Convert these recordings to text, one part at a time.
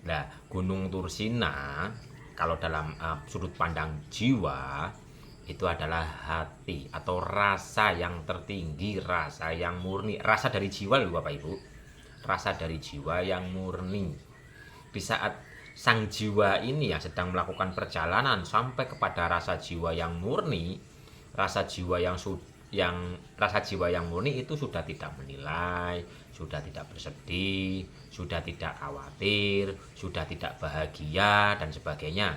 Nah, Gunung Tursina kalau dalam sudut pandang jiwa itu adalah hati atau rasa yang tertinggi, rasa yang murni, rasa dari jiwa loh Bapak Ibu. Rasa dari jiwa yang murni. Di saat sang jiwa ini yang sedang melakukan perjalanan sampai kepada rasa jiwa yang murni, rasa jiwa yang rasa jiwa yang murni itu sudah tidak menilai, sudah tidak bersedih, sudah tidak khawatir, sudah tidak bahagia dan sebagainya.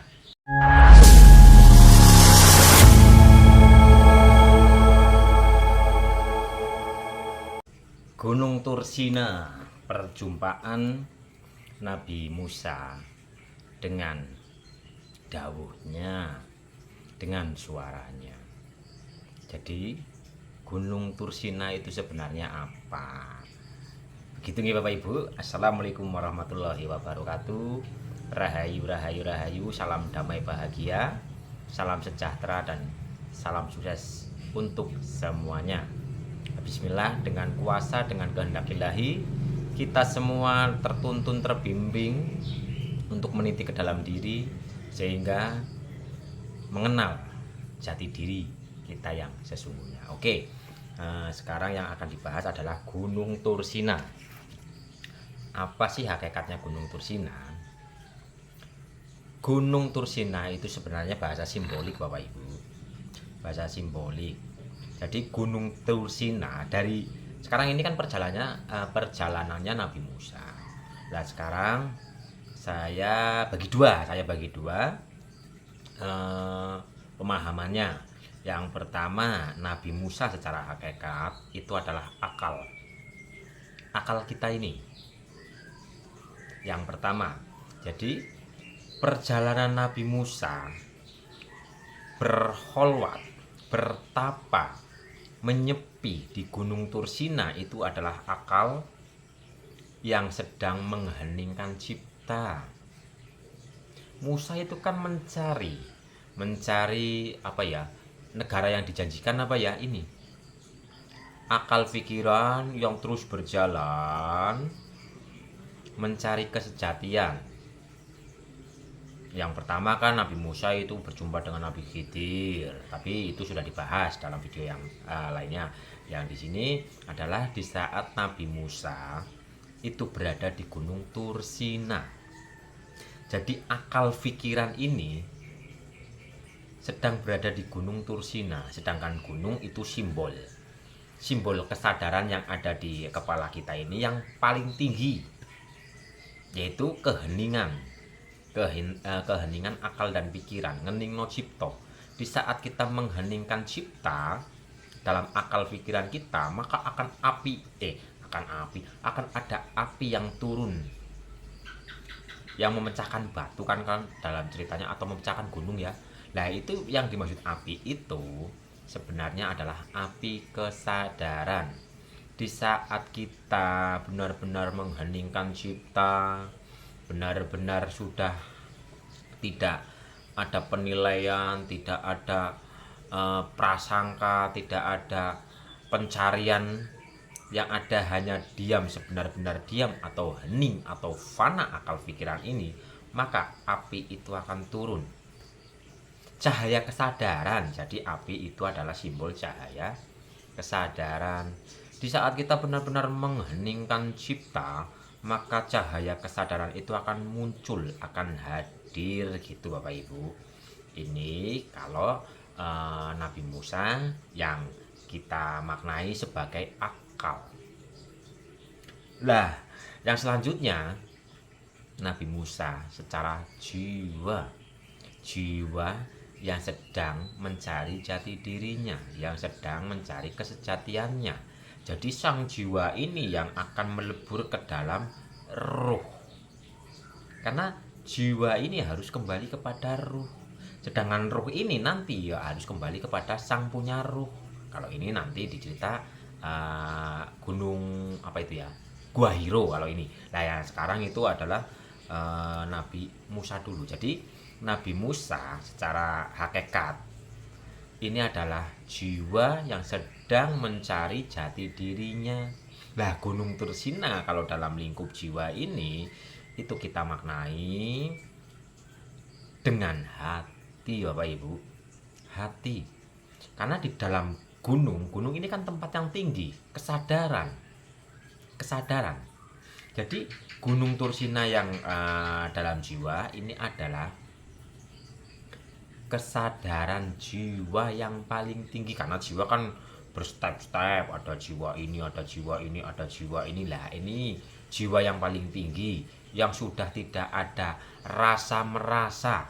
Gunung Tursina, perjumpaan Nabi Musa dengan dawuhnya, dengan suaranya. Jadi Gunung Tursina itu sebenarnya apa? Begitu nih Bapak Ibu. Assalamualaikum warahmatullahi wabarakatuh. Rahayu, rahayu, rahayu. Salam damai bahagia, salam sejahtera dan salam sukses untuk semuanya. Bismillah, dengan kuasa, dengan kehendak ilahi, kita semua tertuntun, terbimbing untuk meniti ke dalam diri sehingga mengenal jati diri kita yang sesungguhnya. Oke, sekarang yang akan dibahas adalah Gunung Tursina. Apa sih hakikatnya Gunung Tursina? Gunung Tursina itu sebenarnya bahasa simbolik Bapak Ibu. Bahasa simbolik. Jadi Gunung Tursina dari sekarang ini kan perjalanannya Nabi Musa. Nah sekarang saya bagi dua pemahamannya. Yang pertama, Nabi Musa secara hakikat itu adalah akal kita ini. Yang pertama, jadi perjalanan Nabi Musa berkholwat, bertapa, menyepi di Gunung Tursina itu adalah akal yang sedang mengheningkan cipta. Musa itu kan mencari apa ya, negara yang dijanjikan apa ya ini. Akal pikiran yang terus berjalan mencari kesejatian. Yang pertama kan Nabi Musa itu berjumpa dengan Nabi Khidir, tapi itu sudah dibahas dalam video yang lainnya. Yang di sini adalah di saat Nabi Musa itu berada di Gunung Tursina. Jadi akal pikiran ini sedang berada di Gunung Tursina, sedangkan gunung itu simbol kesadaran yang ada di kepala kita ini yang paling tinggi, yaitu keheningan akal dan pikiran, ngeningno cipto. Di saat kita mengheningkan cipta dalam akal pikiran kita, maka akan ada api yang turun yang memecahkan batu kan dalam ceritanya, atau memecahkan gunung ya. Nah itu yang dimaksud api itu sebenarnya adalah api kesadaran. Di saat kita benar-benar mengheningkan cipta, benar-benar sudah tidak ada penilaian, tidak ada prasangka, tidak ada pencarian, yang ada hanya diam, sebenar-benar diam atau hening atau fana akal pikiran ini, maka api itu akan turun. Cahaya kesadaran. Jadi api itu adalah simbol cahaya kesadaran. Di saat kita benar-benar mengheningkan cipta, maka cahaya kesadaran itu akan muncul, akan hadir gitu Bapak Ibu. Ini kalau Nabi Musa yang kita maknai sebagai akal. Lah, yang selanjutnya Nabi Musa secara jiwa yang sedang mencari jati dirinya, yang sedang mencari kesejatiannya. Jadi sang jiwa ini yang akan melebur ke dalam ruh. Karena jiwa ini harus kembali kepada ruh. Sedangkan ruh ini nanti ya harus kembali kepada sang punya ruh. Kalau ini nanti dicerita gunung apa itu ya? Gua Hiro kalau ini. Nah, yang sekarang itu adalah Nabi Musa dulu. Jadi Nabi Musa secara hakikat ini adalah jiwa yang sedang mencari jati dirinya. Nah, Gunung Tursina kalau dalam lingkup jiwa ini itu kita maknai dengan hati, Bapak Ibu. Hati. Karena di dalam gunung ini kan tempat yang tinggi, kesadaran. Jadi Gunung Tursina yang dalam jiwa ini adalah kesadaran jiwa yang paling tinggi, karena jiwa kan berstep-step, ada jiwa ini, ada jiwa ini, ada jiwa inilah. Ini jiwa yang paling tinggi yang sudah tidak ada rasa merasa.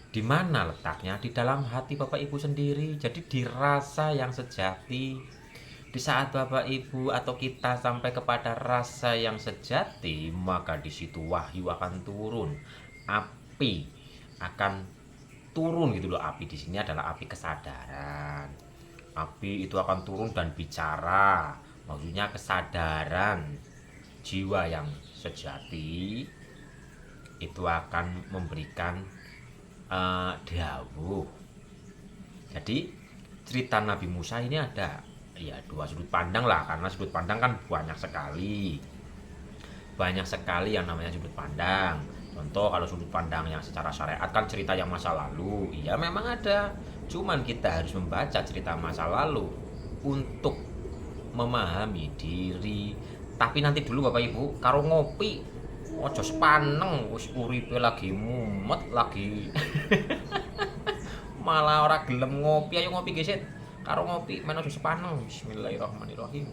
Di mana letaknya? Di dalam hati Bapak Ibu sendiri. Jadi di rasa yang sejati. Di saat Bapak Ibu atau kita sampai kepada rasa yang sejati, maka di situ wahyu akan turun. Api akan turun gitu loh. Api di sini adalah api kesadaran. Api itu akan turun dan bicara. Maksudnya kesadaran jiwa yang sejati itu akan memberikan dawuh. Jadi cerita Nabi Musa ini ada ya dua sudut pandang lah, karena sudut pandang kan banyak sekali yang namanya sudut pandang. Contoh kalau sudut pandang yang secara syariat kan cerita yang masa lalu, iya memang ada, cuman kita harus membaca cerita masa lalu untuk memahami diri. Tapi nanti dulu Bapak Ibu, karo ngopi ojo sepaneng, wis uripe lagi mumet lagi malah ora gelem ngopi. Ayo ngopi geset, karo ngopi men ojo sepaneng. Bismillahirrahmanirrahim.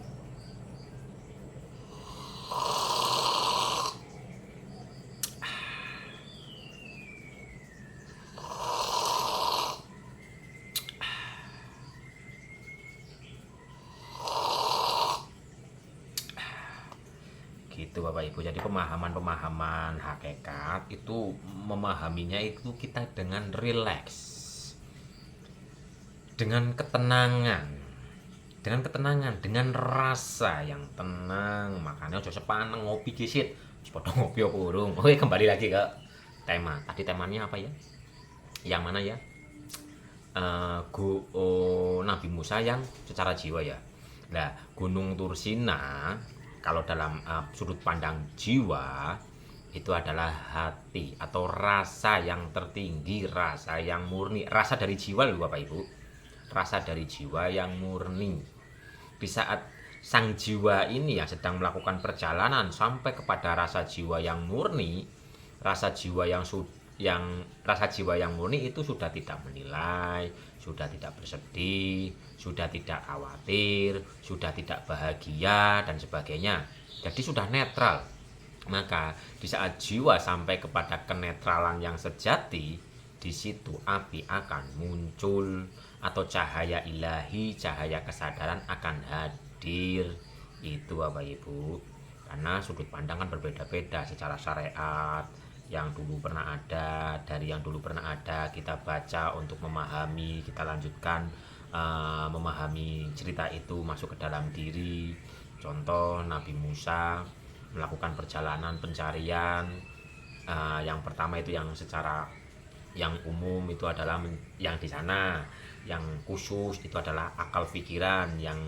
Gitu Bapak Ibu. Jadi pemahaman hakikat itu memahaminya itu kita dengan rileks, dengan ketenangan, dengan rasa yang tenang. Makanya ojo sepaneng ngopi kisit. Padha ngopi apa urung. Oke, kembali lagi ke tema. Tadi temanya apa ya? Yang mana ya? Nabi Musa yang secara jiwa ya. Nah, Gunung Tursina kalau dalam sudut pandang jiwa itu adalah hati atau rasa yang tertinggi, rasa yang murni, rasa dari jiwa loh Bapak Ibu, rasa dari jiwa yang murni. Di saat sang jiwa ini yang sedang melakukan perjalanan sampai kepada rasa jiwa yang murni, rasa jiwa yang murni itu sudah tidak menilai, sudah tidak bersedih, sudah tidak khawatir, sudah tidak bahagia dan sebagainya. Jadi sudah netral. Maka di saat jiwa sampai kepada kenetralan yang sejati, di situ api akan muncul atau cahaya ilahi, cahaya kesadaran akan hadir. Itu Bapak Ibu. Karena sudut pandang kan berbeda-beda secara syariat. Yang dulu pernah ada, dari yang dulu pernah ada kita baca untuk memahami, kita lanjutkan memahami cerita itu masuk ke dalam diri. Contoh Nabi Musa melakukan perjalanan pencarian, yang pertama itu yang secara yang umum itu adalah yang di sana, yang khusus itu adalah akal pikiran yang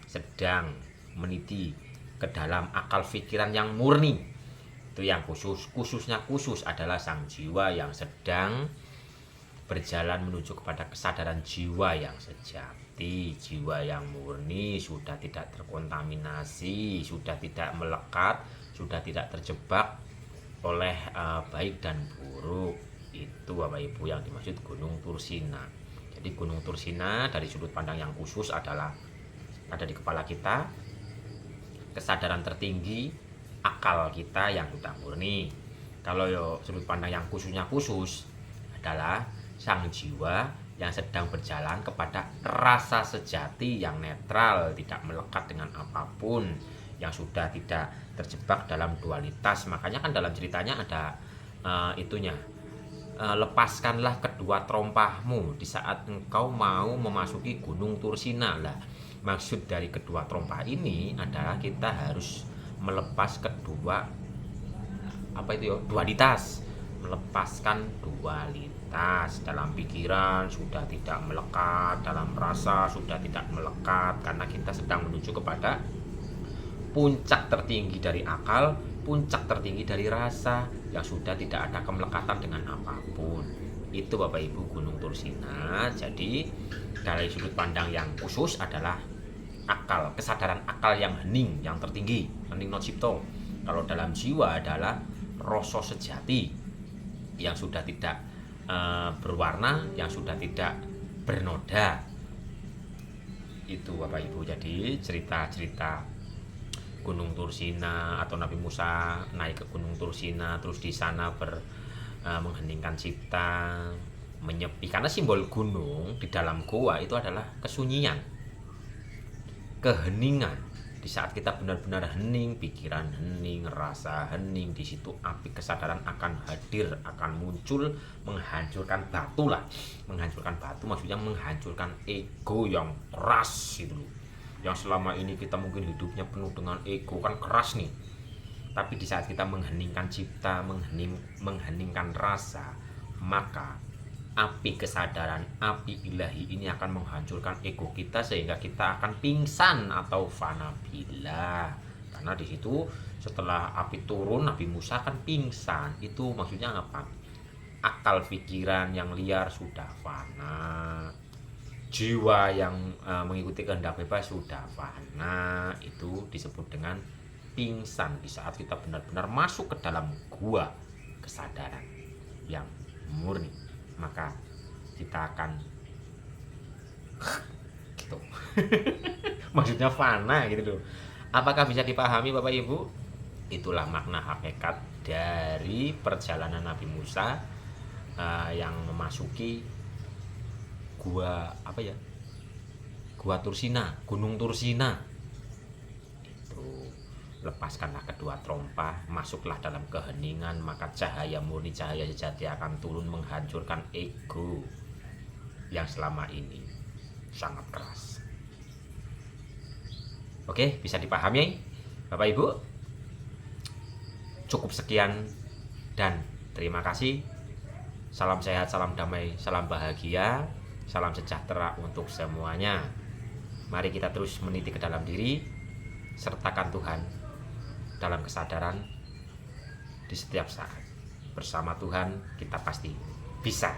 sedang meniti ke dalam akal pikiran yang murni. Itu yang khususnya adalah sang jiwa yang sedang berjalan menuju kepada kesadaran jiwa yang sejati, jiwa yang murni, sudah tidak terkontaminasi, sudah tidak melekat, sudah tidak terjebak oleh baik dan buruk. Itu Bapak Ibu yang dimaksud Gunung Tursina. Jadi Gunung Tursina dari sudut pandang yang khusus adalah ada di kepala kita, kesadaran tertinggi, akal kita yang sudah murni. Kalau sudut pandang yang khususnya adalah sang jiwa yang sedang berjalan kepada rasa sejati yang netral, tidak melekat dengan apapun, yang sudah tidak terjebak dalam dualitas. Makanya kan dalam ceritanya ada lepaskanlah kedua terompahmu di saat engkau mau memasuki Gunung Tursina. Lah, maksud dari kedua terompah ini adalah kita harus melepas kedua dualitas, melepaskan dualitas dalam pikiran sudah tidak melekat, dalam rasa sudah tidak melekat, karena kita sedang menuju kepada puncak tertinggi dari akal, puncak tertinggi dari rasa yang sudah tidak ada kemelekatan dengan apapun. Itu Bapak Ibu Gunung Thursina. Jadi dari sudut pandang yang khusus adalah akal, kesadaran akal yang hening, yang tertinggi, hening no cipto. Kalau dalam jiwa adalah rasa sejati yang sudah tidak berwarna, yang sudah tidak bernoda. Itu Bapak Ibu. Jadi cerita-cerita Gunung Thursina atau Nabi Musa naik ke Gunung Thursina, terus di sana mengheningkan cipta, menyepi, karena simbol gunung di dalam goa itu adalah kesunyian, keheningan. Di saat kita benar-benar hening, pikiran hening, rasa hening, di situ api kesadaran akan hadir, akan muncul, menghancurkan batu lah. Menghancurkan batu maksudnya menghancurkan ego yang keras gitu loh. Yang selama ini kita mungkin hidupnya penuh dengan ego, kan keras nih. Tapi di saat kita mengheningkan cipta, mengheningkan rasa, maka api kesadaran, api ilahi ini akan menghancurkan ego kita sehingga kita akan pingsan atau fana bila. Karena di situ setelah api turun, Nabi Musa kan pingsan. Itu maksudnya apa? Akal pikiran yang liar sudah fana. Jiwa yang mengikuti kehendak bebas sudah fana. Itu disebut dengan pingsan di saat kita benar-benar masuk ke dalam gua kesadaran yang murni. Maka kita akan gitu. Maksudnya fana gitu loh. Apakah bisa dipahami Bapak Ibu? Itulah makna hakikat dari perjalanan Nabi Musa yang memasuki gua apa ya? Gua Thursina, Gunung Thursina. Lepaskanlah kedua trompa, masuklah dalam keheningan, maka cahaya murni, cahaya sejati akan turun menghancurkan ego yang selama ini sangat keras. Oke, bisa dipahami Bapak Ibu? Cukup sekian dan terima kasih. Salam sehat, salam damai, salam bahagia, salam sejahtera untuk semuanya. Mari kita terus meniti ke dalam diri, sertakan Tuhan dalam kesadaran di setiap saat. Bersama Tuhan kita pasti bisa.